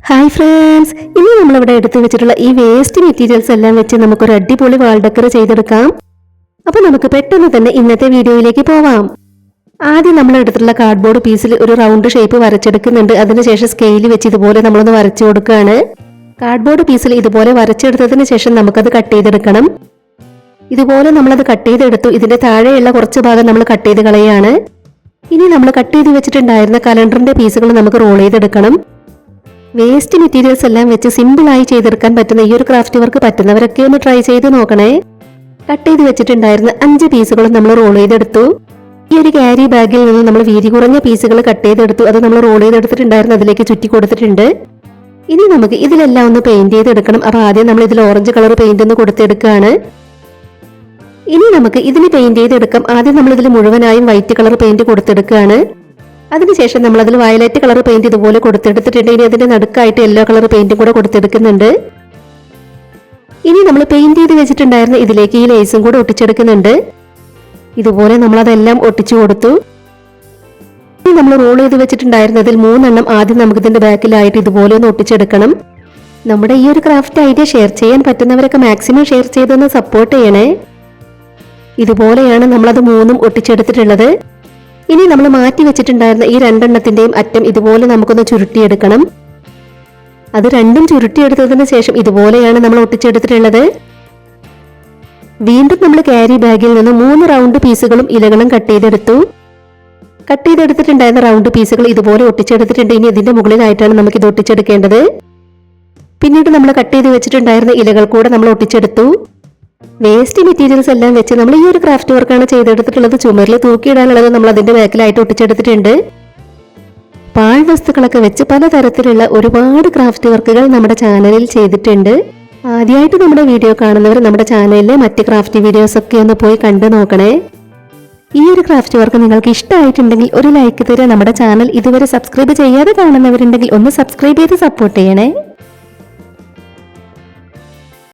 Hi friends, ഇനി നമ്മളിവിടെ എടുത്തു വെച്ചിട്ടുള്ള ഈ വേസ്റ്റ് മെറ്റീരിയൽസ് എല്ലാം വെച്ച് നമുക്കൊരു അടിപൊളി വാൾ ഡെക്കർ ചെയ്തെടുക്കാം. അപ്പോൾ നമുക്ക് പെട്ടെന്ന് തന്നെ ഇന്നത്തെ വീഡിയോയിലേക്ക് പോവാം. ആദ്യം നമ്മൾ എടുത്തിട്ടുള്ള കാർഡ്ബോർഡ് പീസിൽ ഒരു റൗണ്ട് ഷേപ്പ് വരച്ചെടുക്കുന്നുണ്ട്. അതിനുശേഷം സ്കെയിൽ വെച്ച് ഇതുപോലെ നമ്മളൊന്ന് വരച്ചു കൊടുക്കുകയാണ്. കാർഡ്ബോർഡ് പീസിൽ ഇതുപോലെ വരച്ചെടുത്തതിന് ശേഷം നമുക്കത് കട്ട് ചെയ്തെടുക്കണം. ഇതുപോലെ നമ്മളത് കട്ട് ചെയ്തെടുത്തു. ഇതിന്റെ താഴെയുള്ള കുറച്ച് ഭാഗം നമ്മൾ കട്ട് ചെയ്ത് കളയാണ്. ഇനി നമ്മൾ കട്ട് ചെയ്ത് വെച്ചിട്ടുണ്ടായിരുന്ന കലണ്ടറിന്റെ പീസുകൾ നമുക്ക് റോൾ ചെയ്തെടുക്കണം. വേസ്റ്റ് മെറ്റീരിയൽസ് എല്ലാം വെച്ച് സിമ്പിളായി ചെയ്തെടുക്കാൻ പറ്റുന്ന ഈ ഒരു ക്രാഫ്റ്റ് വർക്ക് പറ്റുന്നവരൊക്കെ ഒന്ന് ട്രൈ ചെയ്ത് നോക്കണേ. കട്ട് ചെയ്ത് വെച്ചിട്ടുണ്ടായിരുന്ന 5 പീസുകളും നമ്മൾ റോൾ ചെയ്തെടുത്തു. ഈ ഒരു ക്യാരി ബാഗിൽ നിന്ന് നമ്മൾ വീതി കുറഞ്ഞ പീസുകൾ കട്ട് ചെയ്തെടുത്തു. അത് നമ്മൾ റോൾ ചെയ്തെടുത്തിട്ടുണ്ടായിരുന്നു, അതിലേക്ക് ചുറ്റി കൊടുത്തിട്ടുണ്ട്. ഇനി നമുക്ക് ഇതിലെല്ലാം ഒന്ന് പെയിന്റ് ചെയ്തെടുക്കണം. അപ്പോൾ ആദ്യം നമ്മൾ ഇതിൽ ഓറഞ്ച് കളർ പെയിന്റ് ഒന്ന് കൊടുത്തെടുക്കുകയാണ്. ഇനി നമുക്ക് ഇതിന് പെയിന്റ് ചെയ്തെടുക്കാം. ആദ്യം നമ്മൾ ഇതിൽ മുഴുവനായും വൈറ്റ് കളർ പെയിന്റ് കൊടുത്തെടുക്കുകയാണ്. അതിനുശേഷം നമ്മൾ അതിൽ വയലറ്റ് കളർ പെയിന്റ് ഇതുപോലെ കൊടുത്തെടുത്തിട്ടുണ്ട്. ഇനി അതിന്റെ നടുക്കായിട്ട് യെല്ലോ കളർ പെയിന്റും കൂടെ കൊടുത്തെടുക്കുന്നുണ്ട്. ഇനി നമ്മൾ പെയിന്റ് ചെയ്ത് വെച്ചിട്ടുണ്ടായിരുന്ന ഇതിലേക്ക് ഈ ലേസും കൂടെ ഒട്ടിച്ചെടുക്കുന്നുണ്ട്. ഇതുപോലെ നമ്മൾ അതെല്ലാം ഒട്ടിച്ചു കൊടുത്തു. ഇനി നമ്മൾ റോൾ ചെയ്ത് വെച്ചിട്ടുണ്ടായിരുന്നതിൽ 3 എണ്ണം ആദ്യം നമുക്ക് ഇതിന്റെ ബാക്കിലായിട്ട് ഇതുപോലെ ഒന്ന് ഒട്ടിച്ചെടുക്കണം. നമ്മുടെ ഈ ഒരു ക്രാഫ്റ്റ് ഐഡിയ ഷെയർ ചെയ്യാൻ പറ്റുന്നവരൊക്കെ മാക്സിമം ഷെയർ ചെയ്തൊന്ന് സപ്പോർട്ട് ചെയ്യണേ. ഇതുപോലെയാണ് നമ്മളത് 3ഉം ഒട്ടിച്ചെടുത്തിട്ടുള്ളത്. ഇനി നമ്മൾ മാറ്റി വെച്ചിട്ടുണ്ടായിരുന്ന ഈ 2 എണ്ണത്തിന്റെയും അറ്റം ഇതുപോലെ നമുക്കൊന്ന് ചുരുട്ടിയെടുക്കണം. അത് രണ്ടും ചുരുട്ടിയെടുത്തതിന് ശേഷം ഇതുപോലെയാണ് നമ്മൾ ഒട്ടിച്ചെടുത്തിട്ടുള്ളത്. വീണ്ടും നമ്മൾ ക്യാരി ബാഗിൽ നിന്ന് 3 റൗണ്ട് പീസുകളും ഇലകളും കട്ട് ചെയ്തെടുത്തിട്ടുണ്ടായിരുന്ന റൗണ്ട് പീസുകൾ ഇതുപോലെ ഒട്ടിച്ചെടുത്തിട്ടുണ്ട്. ഇനി ഇതിന്റെ മുകളിലായിട്ടാണ് നമുക്ക് ഇത് ഒട്ടിച്ചെടുക്കേണ്ടത്. പിന്നീട് നമ്മൾ കട്ട് ചെയ്ത് വെച്ചിട്ടുണ്ടായിരുന്ന ഇലകൾ കൂടെ നമ്മൾ ഒട്ടിച്ചെടുത്തു. വേസ്റ്റ് മെറ്റീരിയൽസ് എല്ലാം വെച്ച് നമ്മൾ ഈ ഒരു ക്രാഫ്റ്റ് വർക്കാണ് ചെയ്തെടുത്തിട്ടുള്ളത്. ചുമരിൽ തൂക്കിയിടാനുള്ളത് നമ്മൾ അതിന്റെ ബാക്കിലായിട്ട് ഒട്ടിച്ചെടുത്തിട്ടുണ്ട്. പാഴ് വസ്തുക്കളൊക്കെ വെച്ച് പലതരത്തിലുള്ള ഒരുപാട് ക്രാഫ്റ്റ് വർക്കുകൾ നമ്മുടെ ചാനലിൽ ചെയ്തിട്ടുണ്ട്. ആദ്യമായിട്ട് നമ്മുടെ വീഡിയോ കാണുന്നവർ നമ്മുടെ ചാനലിലെ മറ്റ് ക്രാഫ്റ്റ് വീഡിയോസ് ഒക്കെ ഒന്ന് പോയി കണ്ടു നോക്കണേ. ഈ ഒരു ക്രാഫ്റ്റ് വർക്ക് നിങ്ങൾക്ക് ഇഷ്ടമായിട്ടുണ്ടെങ്കിൽ ഒരു ലൈക്ക് തരിക. നമ്മുടെ ചാനൽ ഇതുവരെ സബ്സ്ക്രൈബ് ചെയ്യാതെ കാണുന്നവരുണ്ടെങ്കിൽ ഒന്ന് സബ്സ്ക്രൈബ് ചെയ്ത് സപ്പോർട്ട് ചെയ്യണേ.